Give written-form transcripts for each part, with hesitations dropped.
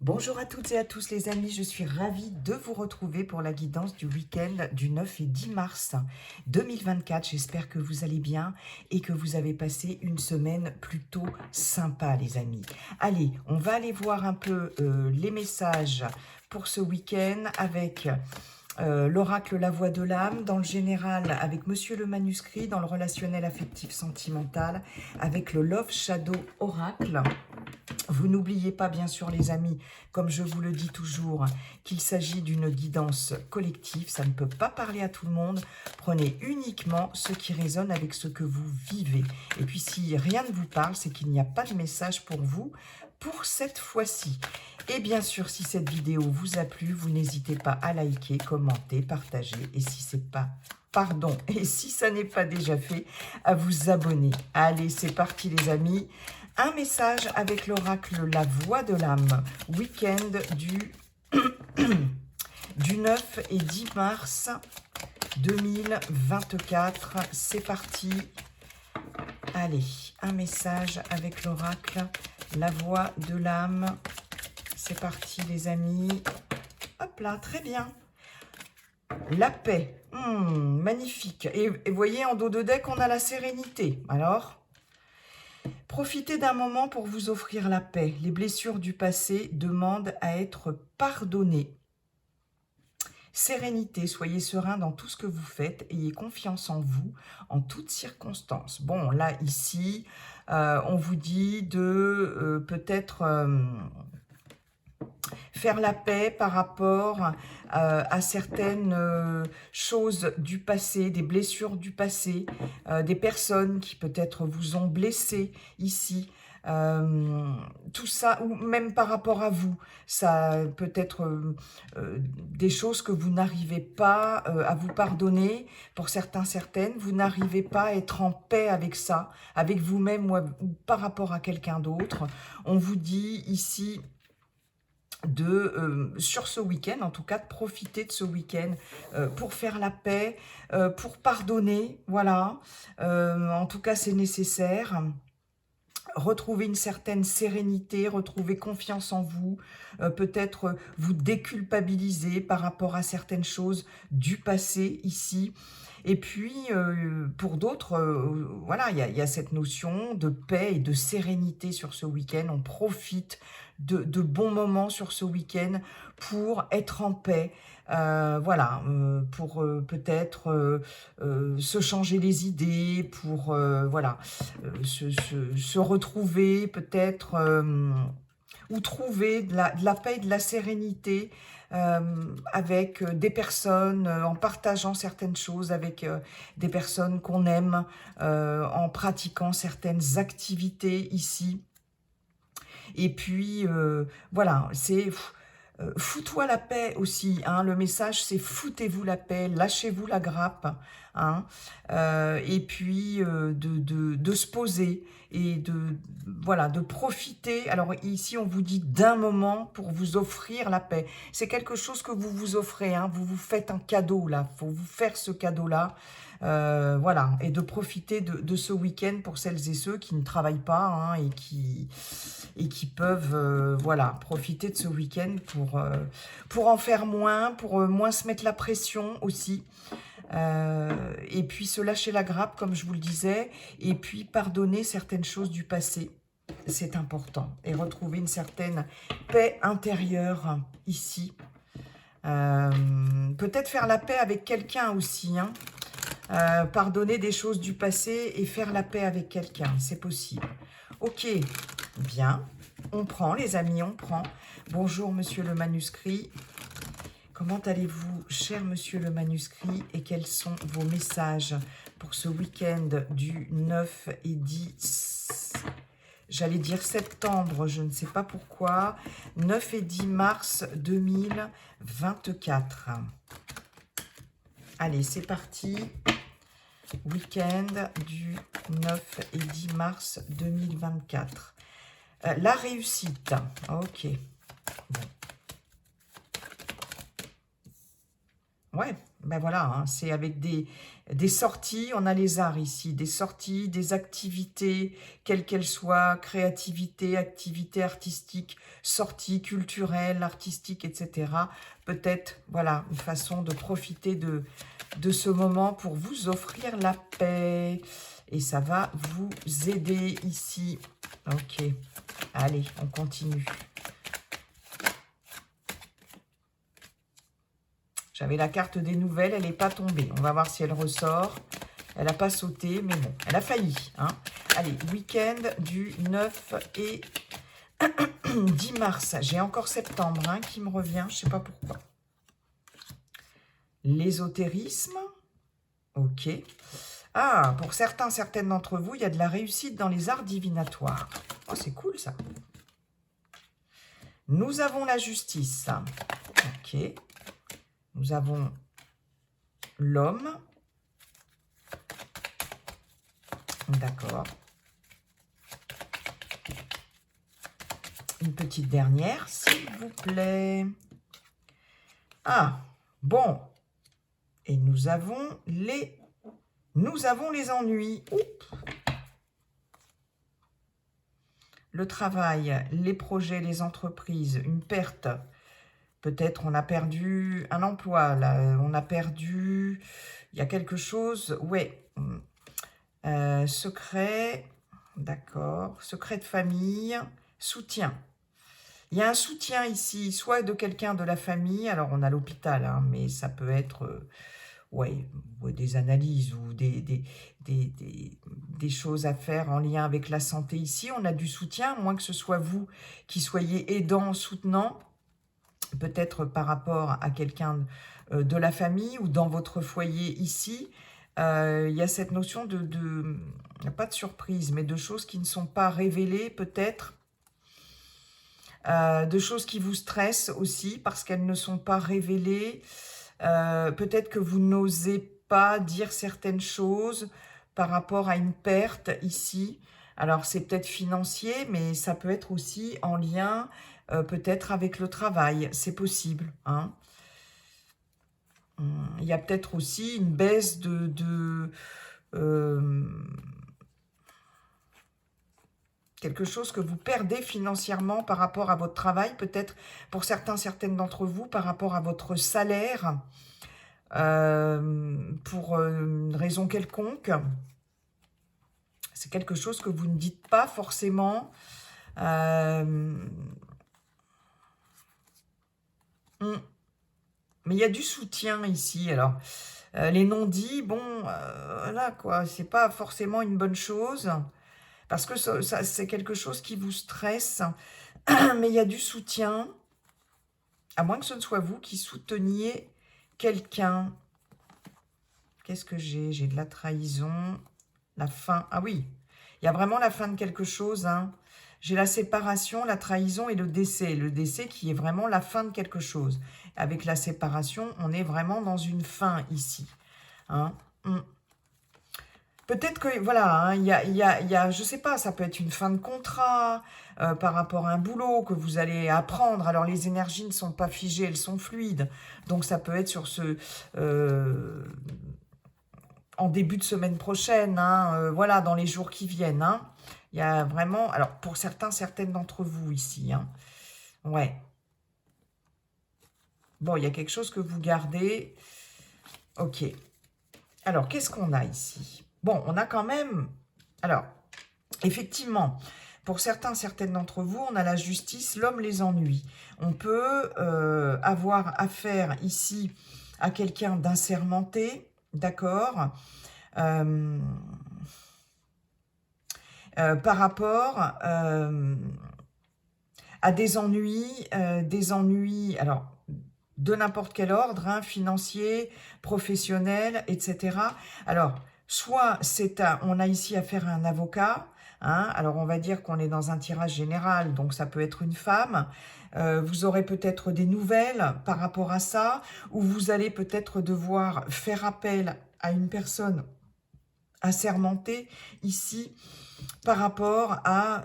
Bonjour à toutes et à tous les amis, je suis ravie de vous retrouver pour la guidance du week-end du 9 et 10 mars 2024. J'espère que vous allez bien et que vous avez passé une semaine plutôt sympa les amis. Allez, on va aller voir un peu les messages pour ce week-end avec l'oracle La Voix de l'âme, dans le général avec Monsieur le Manuscrit, dans le relationnel affectif sentimental avec le Love Shadow Oracle. Vous n'oubliez pas, bien sûr, les amis, comme je vous le dis toujours, qu'il s'agit d'une guidance collective. Ça ne peut pas parler à tout le monde. Prenez uniquement ce qui résonne avec ce que vous vivez. Et puis, si rien ne vous parle, c'est qu'il n'y a pas de message pour vous pour cette fois-ci. Et bien sûr, si cette vidéo vous a plu, vous n'hésitez pas à liker, commenter, partager. Et si c'est pas... Pardon, et si ça n'est pas déjà fait, à vous abonner. Allez, c'est parti les amis. Un message avec l'oracle La Voix de l'âme, week-end du 9 et 10 mars 2024. C'est parti. Allez, un message avec l'oracle La Voix de l'âme. C'est parti les amis. Hop là, très bien. La paix, magnifique. Et vous voyez, en dos de deck, on a la sérénité. Alors, profitez d'un moment pour vous offrir la paix. Les blessures du passé demandent à être pardonnées. Sérénité, soyez serein dans tout ce que vous faites. Ayez confiance en vous, en toutes circonstances. Bon, là, ici, on vous dit de peut-être... faire la paix par rapport à certaines choses du passé, des blessures du passé, des personnes qui peut-être vous ont blessé ici. Tout ça, ou même par rapport à vous, ça peut être des choses que vous n'arrivez pas à vous pardonner, pour certains, certaines, vous n'arrivez pas à être en paix avec ça, avec vous-même ou par rapport à quelqu'un d'autre. On vous dit ici sur ce week-end, en tout cas, de profiter de ce week-end pour faire la paix, pour pardonner, voilà. En tout cas, c'est nécessaire. Retrouver une certaine sérénité, retrouver confiance en vous, peut-être vous déculpabiliser par rapport à certaines choses du passé ici. Et puis, pour d'autres, voilà, il y a cette notion de paix et de sérénité sur ce week-end. On profite de bons moments sur ce week-end pour être en paix. Voilà, pour peut-être se changer les idées, pour voilà, se retrouver peut-être, ou trouver de la paix et de la sérénité avec des personnes, en partageant certaines choses avec des personnes qu'on aime, en pratiquant certaines activités ici. Et puis, voilà, c'est... Fous-toi la paix aussi, hein. Le message c'est foutez-vous la paix, lâchez-vous la grappe, hein. Et puis de se poser et voilà, de profiter. Alors ici on vous dit d'un moment pour vous offrir la paix. C'est quelque chose que vous vous offrez, hein. Vous vous faites un cadeau là, il faut vous faire ce cadeau-là. Voilà, et de profiter de ce week-end pour celles et ceux qui ne travaillent pas, hein, et qui peuvent voilà, profiter de ce week-end pour en faire moins, pour moins se mettre la pression aussi. Et puis se lâcher la grappe, comme je vous le disais, et puis pardonner certaines choses du passé. C'est important. Et retrouver une certaine paix intérieure ici. Peut-être faire la paix avec quelqu'un aussi, hein. Pardonner des choses du passé et faire la paix avec quelqu'un, c'est possible. Ok, bien, on prend les amis, on prend. Bonjour Monsieur le Manuscrit, comment allez-vous cher Monsieur le Manuscrit et quels sont vos messages pour ce week-end du 9 et 10, j'allais dire septembre, je ne sais pas pourquoi, 9 et 10 mars 2024. Allez, c'est parti. Week-end du 9 et 10 mars 2024. La réussite. Ok. Bon. Ouais, Ben voilà, hein, c'est avec des sorties, on a les arts ici, des sorties, des activités, quelles qu'elles soient, créativité, activité artistique, sorties culturelles, artistiques, etc. Peut-être, voilà, une façon de profiter de ce moment pour vous offrir la paix. Et ça va vous aider ici. Ok, allez, on continue. J'avais la carte des nouvelles, elle n'est pas tombée. On va voir si elle ressort. Elle n'a pas sauté, mais bon, elle a failli. Hein. Allez, week-end du 9 et 10 mars. J'ai encore septembre hein, qui me revient, je ne sais pas pourquoi. L'ésotérisme. Ok. Ah, pour certains, certaines d'entre vous, il y a de la réussite dans les arts divinatoires. Oh, c'est cool ça. Nous avons la justice. Ok. Nous avons l'homme. D'accord. Une petite dernière, s'il vous plaît. Ah, bon. Et nous avons les ennuis. Oups. Le travail, les projets, les entreprises, une perte. Peut-être on a perdu un emploi, là, on a perdu, il y a quelque chose, ouais. Secret, d'accord, secret de famille, soutien. Il y a un soutien ici, soit de quelqu'un de la famille, alors on a l'hôpital, hein, mais ça peut être ouais, des analyses ou des choses à faire en lien avec la santé ici. On a du soutien, à moins que ce soit vous qui soyez aidant, soutenant, peut-être par rapport à quelqu'un de la famille ou dans votre foyer ici. Il y a cette notion pas de surprise, mais de choses qui ne sont pas révélées peut-être, de choses qui vous stressent aussi parce qu'elles ne sont pas révélées. Peut-être que vous n'osez pas dire certaines choses par rapport à une perte ici. Alors, c'est peut-être financier, mais ça peut être aussi en lien peut-être avec le travail. C'est possible. Hein. Il y a peut-être aussi une baisse quelque chose que vous perdez financièrement par rapport à votre travail, peut-être pour certains, certaines d'entre vous, par rapport à votre salaire, pour une raison quelconque. C'est quelque chose que vous ne dites pas forcément. Mais il y a du soutien ici. Alors, les non-dits, bon, là, quoi, c'est pas forcément une bonne chose. Parce que ça, c'est quelque chose qui vous stresse. Mais il y a du soutien. À moins que ce ne soit vous qui souteniez quelqu'un. Qu'est-ce que j'ai? J'ai de la trahison. La fin. Ah oui, il y a vraiment la fin de quelque chose. Hein. J'ai la séparation, la trahison et le décès. Le décès qui est vraiment la fin de quelque chose. Avec la séparation, on est vraiment dans une fin ici. Hein. Peut-être que, voilà, hein, il y a, je sais pas, ça peut être une fin de contrat par rapport à un boulot que vous allez apprendre. Alors, les énergies ne sont pas figées, elles sont fluides. Donc, ça peut être sur ce... en début de semaine prochaine, hein, voilà, dans les jours qui viennent. Hein. Il y a vraiment... Alors, pour certains, certaines d'entre vous ici. Hein. Ouais. Bon, il y a quelque chose que vous gardez. Ok. Alors, qu'est-ce qu'on a ici? Bon, on a quand même... Alors, effectivement, pour certains, certaines d'entre vous, on a la justice, l'homme les ennuis. On peut avoir affaire ici à quelqu'un d'insermenté, d'accord, par rapport à des ennuis, alors, de n'importe quel ordre, hein, financier, professionnel, etc. Alors, soit on a ici affaire à un avocat, hein, alors on va dire qu'on est dans un tirage général, donc ça peut être une femme, vous aurez peut-être des nouvelles par rapport à ça, ou vous allez peut-être devoir faire appel à une personne assermenté ici par rapport à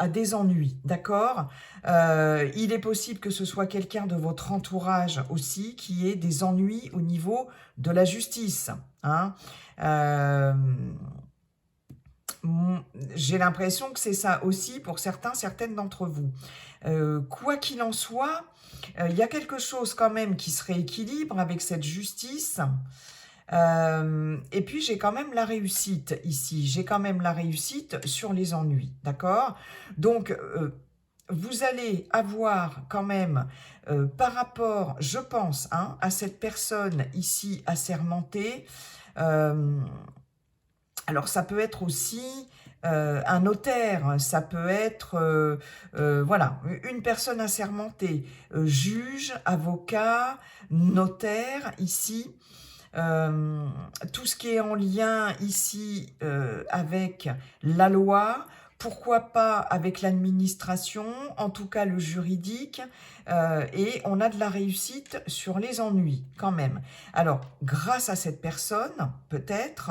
des ennuis, d'accord? Il est possible que ce soit quelqu'un de votre entourage aussi qui ait des ennuis au niveau de la justice, hein. Euh, j'ai l'impression que c'est ça aussi pour certains, certaines d'entre vous. Quoi qu'il en soit, il y a quelque chose quand même qui se rééquilibre avec cette justice. Et puis, j'ai quand même la réussite ici. J'ai quand même la réussite sur les ennuis, d'accord? Donc, vous allez avoir quand même, par rapport, je pense, hein, à cette personne ici assermentée, alors ça peut être aussi un notaire, ça peut être voilà, une personne assermentée, juge, avocat, notaire ici, tout ce qui est en lien ici avec la loi, pourquoi pas avec l'administration, en tout cas le juridique, et on a de la réussite sur les ennuis quand même. Alors, grâce à cette personne, peut-être,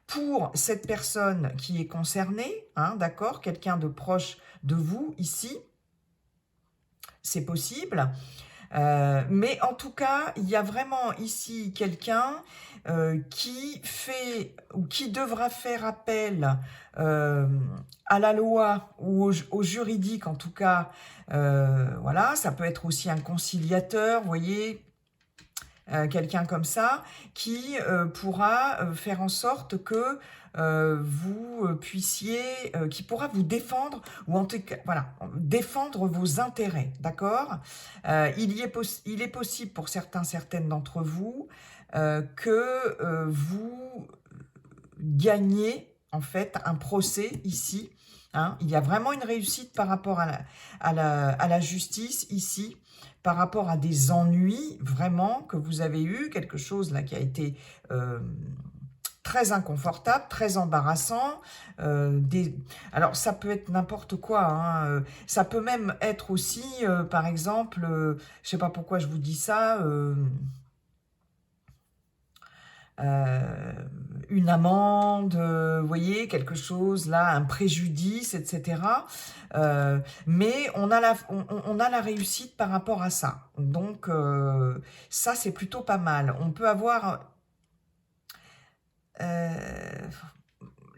pour cette personne qui est concernée, hein, d'accord, quelqu'un de proche de vous ici, c'est possible. Mais en tout cas, il y a vraiment ici quelqu'un qui fait ou qui devra faire appel à la loi ou au juridique en tout cas. Voilà, ça peut être aussi un conciliateur, vous voyez, quelqu'un comme ça, qui pourra faire en sorte que vous puissiez, qui pourra vous défendre, ou en tout cas, voilà, défendre vos intérêts, d'accord? Il est possible pour certains, certaines d'entre vous que vous gagnez en fait un procès ici, hein. Il y a vraiment une réussite par rapport à la justice ici, par rapport à des ennuis vraiment que vous avez eu, quelque chose là qui a été très inconfortable, très embarrassant. Alors ça peut être n'importe quoi, hein, ça peut même être aussi, par exemple, je sais pas pourquoi je vous dis ça, euh, une amende, vous voyez, quelque chose là, un préjudice, etc. Mais on a la réussite par rapport à ça. Donc, ça, c'est plutôt pas mal. On peut avoir euh,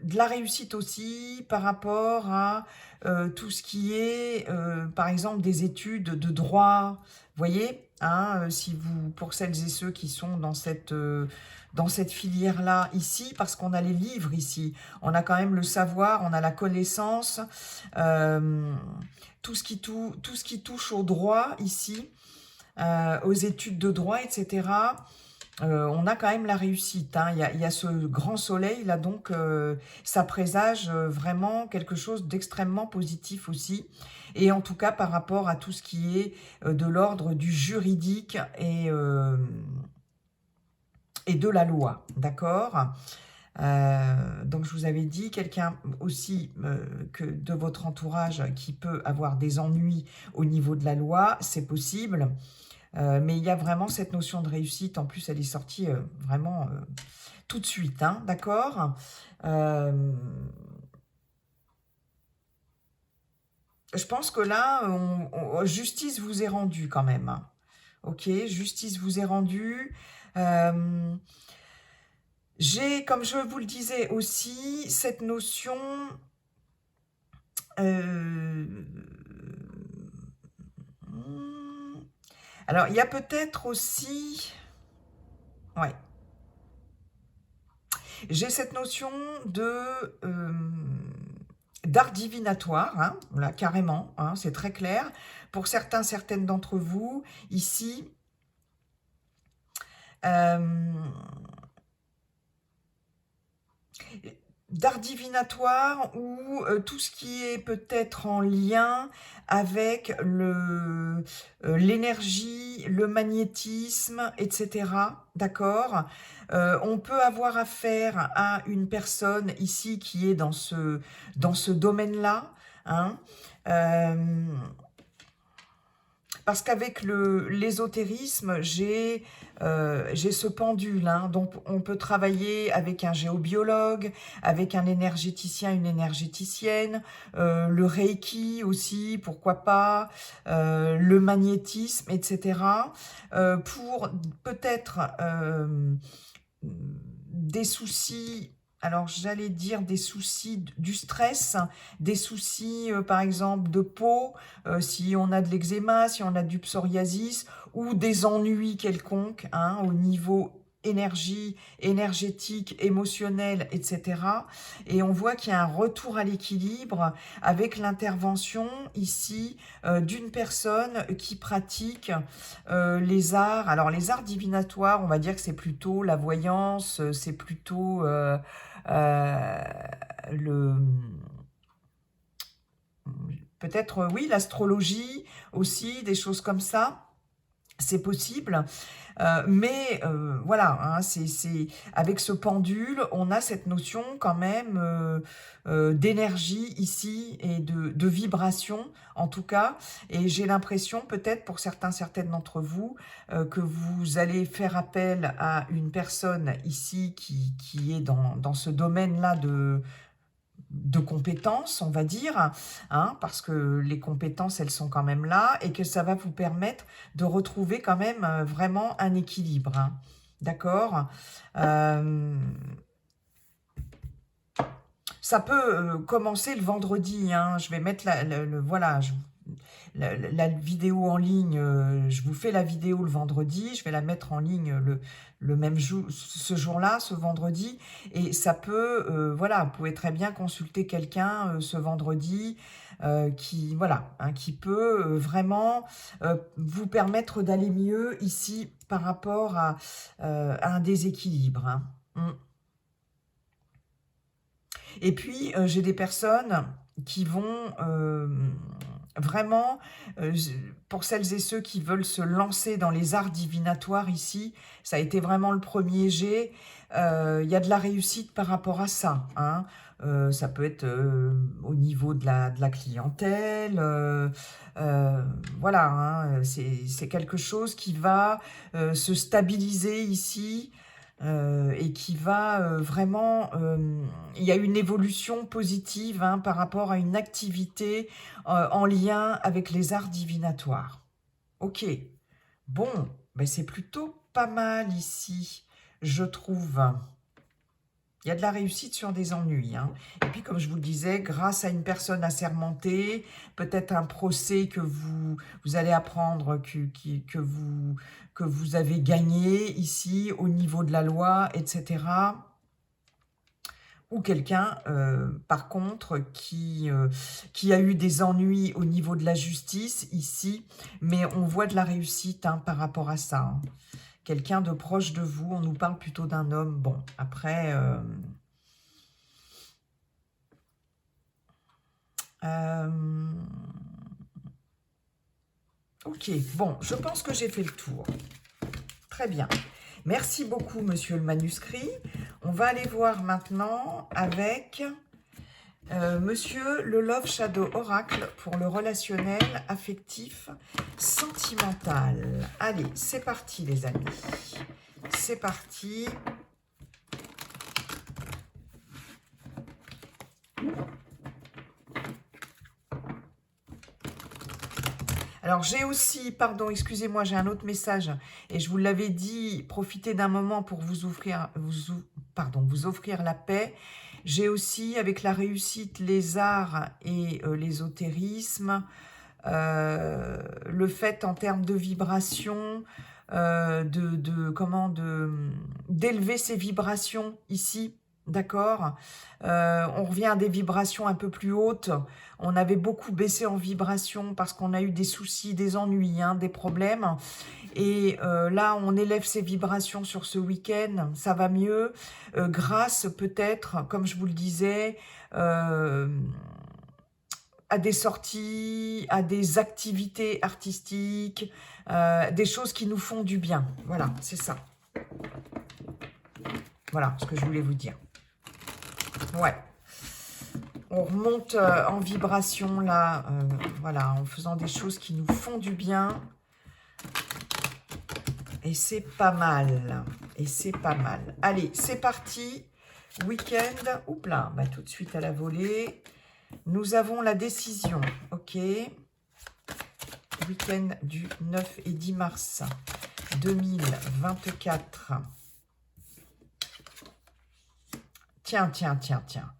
de la réussite aussi par rapport à tout ce qui est, par exemple, des études de droit. Vous voyez, hein, si vous, pour celles et ceux qui sont dans cette filière-là ici, parce qu'on a les livres ici, on a quand même le savoir, on a la connaissance, euh, tout ce qui touche au droit ici, aux études de droit, etc. On a quand même la réussite, hein. Il y a ce grand soleil là, donc ça présage vraiment quelque chose d'extrêmement positif aussi. Et en tout cas par rapport à tout ce qui est de l'ordre du juridique et de la loi, d'accord? Donc je vous avais dit, quelqu'un aussi que de votre entourage qui peut avoir des ennuis au niveau de la loi, c'est possible. Mais il y a vraiment cette notion de réussite. En plus, elle est sortie vraiment tout de suite, hein, d'accord? Je pense que là, justice vous est rendue quand même, hein. Ok, justice vous est rendue. Euh, J'ai, comme je vous le disais aussi, cette notion... alors, il y a peut-être aussi... Ouais. J'ai cette notion d'art divinatoire, hein, là, carrément, hein, c'est très clair. Pour certains, certaines d'entre vous, ici, euh, d'art divinatoire ou tout ce qui est peut-être en lien avec l'énergie, le magnétisme, etc. D'accord? On peut avoir affaire à une personne ici qui est dans ce domaine-là, hein. Parce qu'avec l'ésotérisme, j'ai ce pendule, hein. Donc on peut travailler avec un géobiologue, avec un énergéticien, une énergéticienne, le Reiki aussi, pourquoi pas, le magnétisme, etc. Pour peut-être des soucis, alors j'allais dire des soucis du stress, des soucis par exemple de peau, si on a de l'eczéma, si on a du psoriasis, ou des ennuis quelconques, hein, au niveau énergétique, émotionnel, etc. Et on voit qu'il y a un retour à l'équilibre avec l'intervention ici d'une personne qui pratique les arts. Alors les arts divinatoires, on va dire que c'est plutôt la voyance, c'est plutôt euh, le peut-être oui l'astrologie aussi, des choses comme ça. C'est possible, mais voilà, hein, avec ce pendule, on a cette notion quand même d'énergie ici et de vibration, en tout cas. Et j'ai l'impression, peut-être pour certaines d'entre vous, que vous allez faire appel à une personne ici qui est dans ce domaine-là de compétences, on va dire, hein, parce que les compétences, elles sont quand même là, et que ça va vous permettre de retrouver quand même vraiment un équilibre. Hein. D'accord. Ça peut commencer le vendredi. Hein. Je vais mettre voilà, la vidéo en ligne. Je vous fais la vidéo le vendredi. Je vais la mettre en ligne le même jour, ce jour-là, ce vendredi. Et ça peut, voilà, vous pouvez très bien consulter quelqu'un ce vendredi voilà, hein, qui peut vraiment vous permettre d'aller mieux ici par rapport à un déséquilibre. Hein. Et puis, j'ai des personnes qui vont vraiment, pour celles et ceux qui veulent se lancer dans les arts divinatoires ici, ça a été vraiment le premier jet. Il y a de la réussite par rapport à ça. Hein. Ça peut être au niveau de la clientèle. Voilà, hein, c'est quelque chose qui va se stabiliser ici. Et qui va vraiment... il y a une évolution positive hein, par rapport à une activité en lien avec les arts divinatoires. Ok, bon, ben c'est plutôt pas mal ici, je trouve. Il y a de la réussite sur des ennuis. Hein. Et puis, comme je vous le disais, grâce à une personne assermentée, peut-être un procès que vous allez apprendre que vous avez gagné ici au niveau de la loi, etc. Ou quelqu'un, par contre, qui a eu des ennuis au niveau de la justice ici, mais on voit de la réussite hein, par rapport à ça. Hein. Quelqu'un de proche de vous, on nous parle plutôt d'un homme. Bon, après... ok, bon, je pense que j'ai fait le tour. Très bien. Merci beaucoup, monsieur le manuscrit. On va aller voir maintenant avec monsieur le Love Shadow Oracle pour le relationnel, affectif, sentimental. Allez, c'est parti, les amis. C'est parti. Alors, j'ai aussi, pardon, excusez-moi, j'ai un autre message. Et je vous l'avais dit, profitez d'un moment pour vous offrir la paix. J'ai aussi, avec la réussite, les arts et l'ésotérisme, le fait en termes de vibration, d'élever ces vibrations ici. D'accord. On revient à des vibrations un peu plus hautes. On avait beaucoup baissé en vibration parce qu'on a eu des soucis, des ennuis, hein, des problèmes. Et là, on élève ces vibrations sur ce week-end. Ça va mieux. Grâce peut-être, comme je vous le disais, à des sorties, à des activités artistiques, des choses qui nous font du bien. Voilà, c'est ça. Voilà ce que je voulais vous dire. Ouais. On remonte en vibration là, voilà, en faisant des choses qui nous font du bien. Et c'est pas mal. Et c'est pas mal. Allez, c'est parti. Week-end. Oups là, bah, tout de suite à la volée. Nous avons la décision. Ok. Week-end du 9 et 10 mars 2024. Tiens, tiens, tiens, tiens.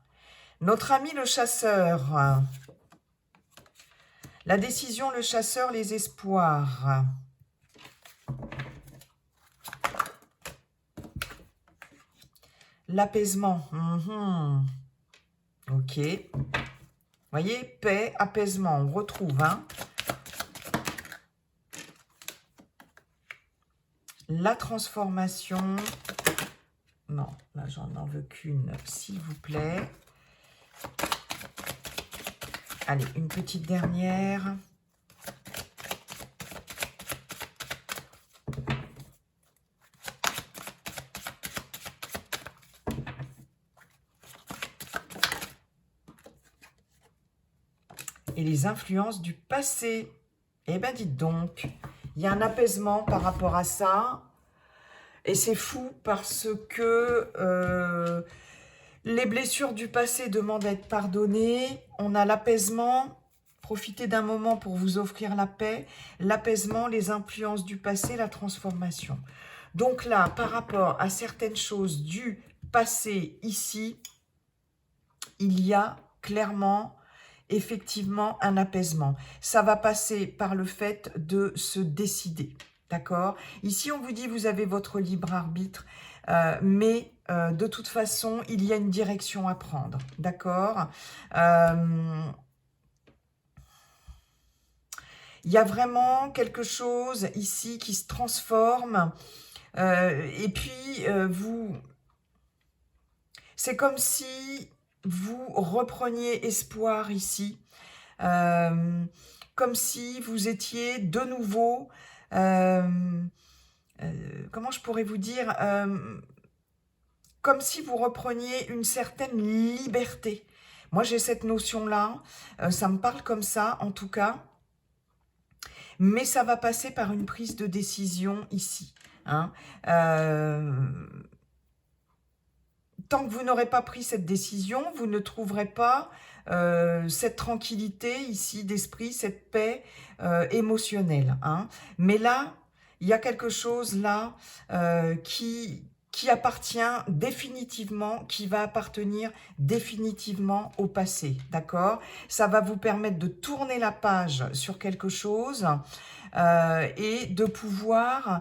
Notre ami le chasseur. La décision, le chasseur, les espoirs. L'apaisement. Ok. Voyez, paix, apaisement, on retrouve. Hein. La transformation. Non, là, j'en veux qu'une, s'il vous plaît. Allez, une petite dernière. Et les influences du passé. Eh bien, dites donc, il y a un apaisement par rapport à ça. Et c'est fou parce que les blessures du passé demandent à être pardonnées. On a l'apaisement. Profitez d'un moment pour vous offrir la paix. L'apaisement, les influences du passé, la transformation. Donc là, par rapport à certaines choses du passé ici, il y a clairement, effectivement, un apaisement. Ça va passer par le fait de se décider. D'accord? Ici, on vous dit, vous avez votre libre arbitre, mais de toute façon, il y a une direction à prendre. D'accord? Il y a vraiment quelque chose ici qui se transforme. Et puis, c'est comme si vous repreniez espoir ici. Comme si vous étiez de nouveau... comment je pourrais vous dire, comme si vous repreniez une certaine liberté. Moi, j'ai cette notion-là, ça me parle comme ça, en tout cas, mais ça va passer par une prise de décision ici. Hein. Tant que vous n'aurez pas pris cette décision, vous ne trouverez pas cette tranquillité ici d'esprit, cette paix émotionnelle. Hein. Mais là, il y a quelque chose là qui appartient définitivement, qui va appartenir définitivement au passé, d'accord? Ça va vous permettre de tourner la page sur quelque chose et de pouvoir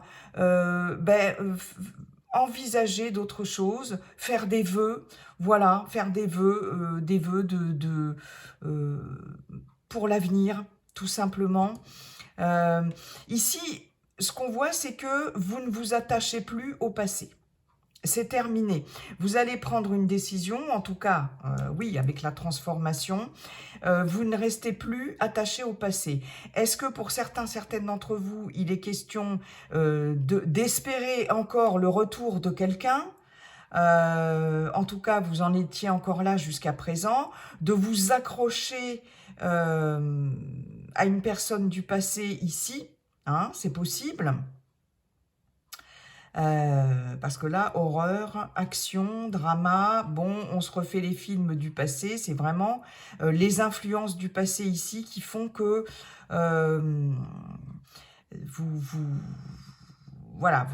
envisager d'autres choses, faire des vœux, voilà, faire des vœux pour l'avenir, tout simplement. Ici, ce qu'on voit, c'est que vous ne vous attachez plus au passé. C'est terminé. Vous allez prendre une décision, en tout cas, oui, avec la transformation. Vous ne restez plus attaché au passé. Est-ce que pour certaines d'entre vous, il est question d'espérer encore le retour de quelqu'un ? En tout cas, vous en étiez encore là jusqu'à présent. De vous accrocher à une personne du passé ici, hein, c'est possible. Parce que là, horreur, action, drama, bon, on se refait les films du passé, c'est vraiment les influences du passé ici qui font que voilà,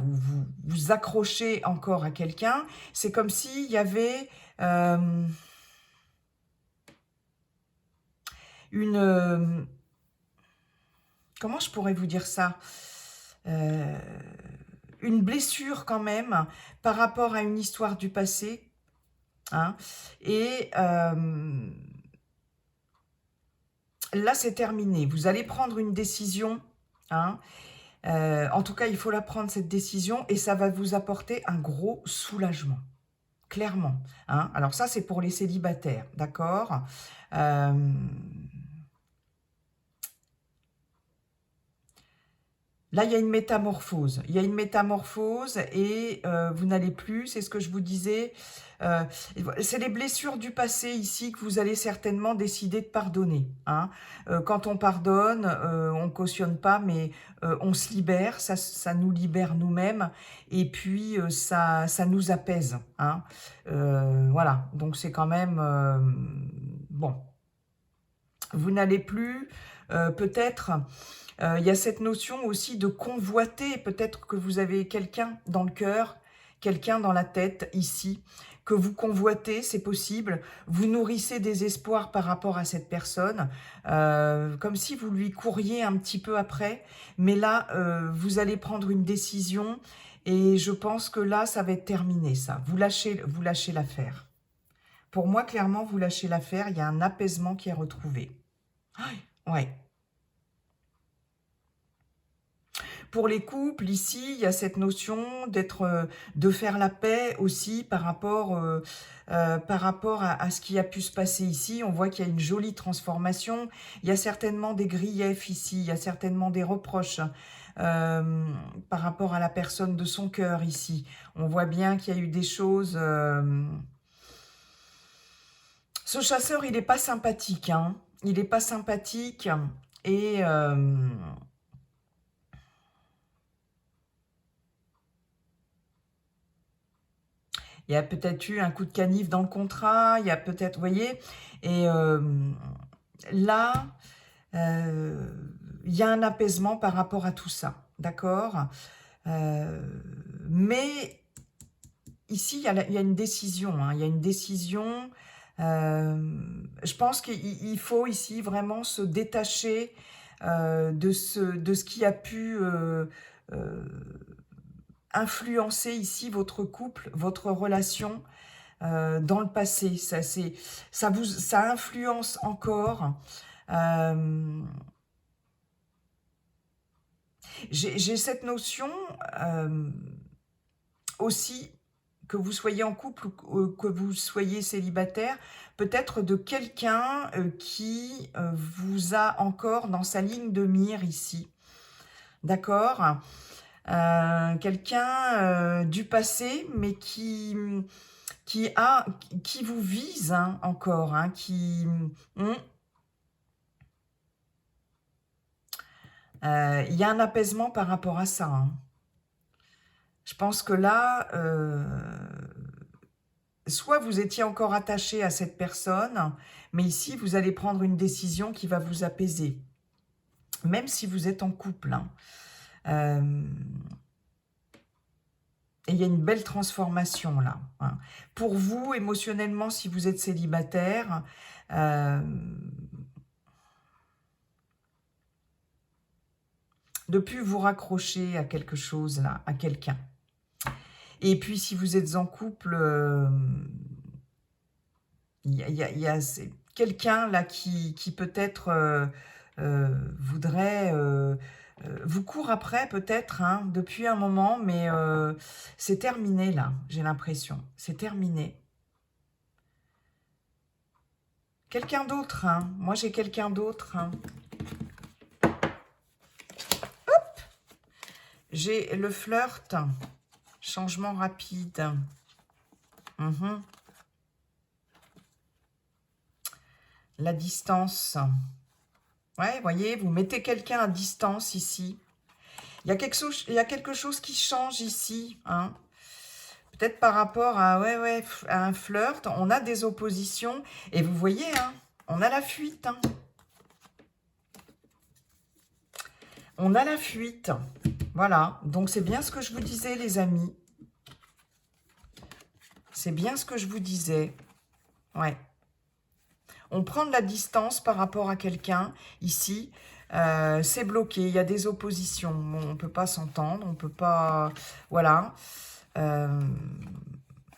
vous accrochez encore à quelqu'un. C'est comme s'il y avait une... comment je pourrais vous dire ça une blessure quand même par rapport à une histoire du passé. Hein, et là, c'est terminé. Vous allez prendre une décision. Hein, en tout cas, il faut la prendre, cette décision, et ça va vous apporter un gros soulagement. Clairement. Hein. Alors ça, c'est pour les célibataires. D'accord Là, il y a une métamorphose. Il y a une métamorphose et vous n'allez plus, c'est ce que je vous disais. euh, c'est les blessures du passé ici que vous allez certainement décider de pardonner. Hein. Quand on pardonne, on cautionne pas, mais on se libère, ça nous libère nous-mêmes et puis ça nous apaise. Hein. Voilà, donc c'est quand même... bon, vous n'allez plus peut-être... Il y a cette notion aussi de convoiter. Peut-être que vous avez quelqu'un dans le cœur, quelqu'un dans la tête, ici, que vous convoitez, c'est possible. Vous nourrissez des espoirs par rapport à cette personne, comme si vous lui couriez un petit peu après. Mais là, vous allez prendre une décision et je pense que là, ça va être terminé, ça. Vous lâchez l'affaire. Pour moi, clairement, vous lâchez l'affaire. Il y a un apaisement qui est retrouvé. Ouais. Pour les couples, ici, il y a cette notion de faire la paix aussi par rapport à ce qui a pu se passer ici. On voit qu'il y a une jolie transformation. Il y a certainement des griefs ici, il y a certainement des reproches par rapport à la personne de son cœur ici. On voit bien qu'il y a eu des choses... Ce chasseur, il n'est pas sympathique. Hein. Il n'est pas sympathique et... il y a peut-être eu un coup de canif dans le contrat, il y a peut-être, vous voyez, et là, il y a un apaisement par rapport à tout ça, d'accord. Mais ici, il y a une décision, hein, il y a une décision. Je pense qu'il faut ici vraiment se détacher de ce qui a pu... influencer ici votre couple, votre relation dans le passé. Ça influence encore. J'ai cette notion aussi, que vous soyez en couple ou que vous soyez célibataire, peut-être de quelqu'un qui vous a encore dans sa ligne de mire ici. D'accord ? Quelqu'un du passé, mais qui vous vise hein, encore, hein, il y a un apaisement par rapport à ça. Hein. Je pense que là, soit vous étiez encore attaché à cette personne, mais ici, vous allez prendre une décision qui va vous apaiser. Même si vous êtes en couple. Hein. Et il y a une belle transformation là. Hein. Pour vous, émotionnellement, si vous êtes célibataire, de plus vous raccrocher à quelque chose là, à quelqu'un. Et puis si vous êtes en couple, il y a quelqu'un là qui peut-être voudrait... vous court après peut-être hein, depuis un moment, mais c'est terminé là, j'ai l'impression. C'est terminé. Quelqu'un d'autre, hein. Moi j'ai quelqu'un d'autre. Hein. Hop, j'ai le flirt, changement rapide. La distance. Ouais, vous voyez, vous mettez quelqu'un à distance ici. Il y a quelque chose qui change ici. Hein. Peut-être par rapport à, à un flirt. On a des oppositions. Et vous voyez, hein, on a la fuite. Hein. On a la fuite. Voilà. Donc, c'est bien ce que je vous disais, les amis. C'est bien ce que je vous disais. Ouais. On prend de la distance par rapport à quelqu'un, ici, c'est bloqué, il y a des oppositions, bon, on ne peut pas s'entendre, on ne peut pas... Voilà.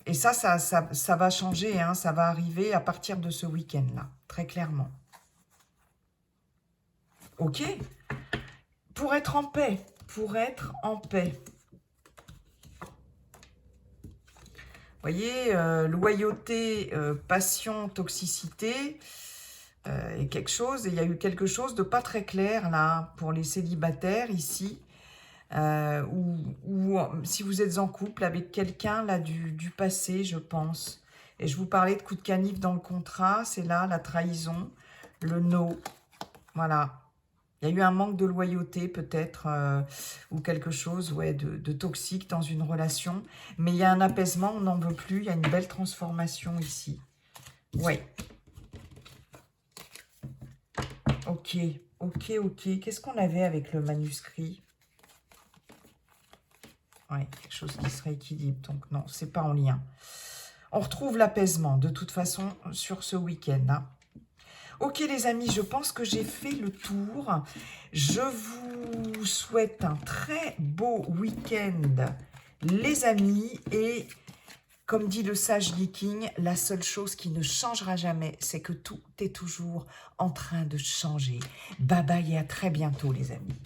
Et ça va changer, hein, ça va arriver à partir de ce week-end-là, très clairement. Ok. Pour être en paix, pour être en paix. Vous voyez, loyauté, passion, toxicité, et quelque chose, et il y a eu quelque chose de pas très clair là pour les célibataires ici. ou si vous êtes en couple avec quelqu'un là du passé, je pense. Et je vous parlais de coup de canif dans le contrat, c'est là la trahison, le no, voilà. Il y a eu un manque de loyauté peut-être, ou quelque chose ouais, de toxique dans une relation. Mais il y a un apaisement, on n'en veut plus, il y a une belle transformation ici. Oui. Ok, ok, ok. Qu'est-ce qu'on avait avec le manuscrit? Ouais, quelque chose qui se rééquilibre. Donc non, c'est pas en lien. On retrouve l'apaisement de toute façon sur ce week-end. Hein. Ok les amis, je pense que j'ai fait le tour. Je vous souhaite un très beau week-end les amis. Et comme dit le sage viking, la seule chose qui ne changera jamais, c'est que tout est toujours en train de changer. Bye bye et à très bientôt les amis.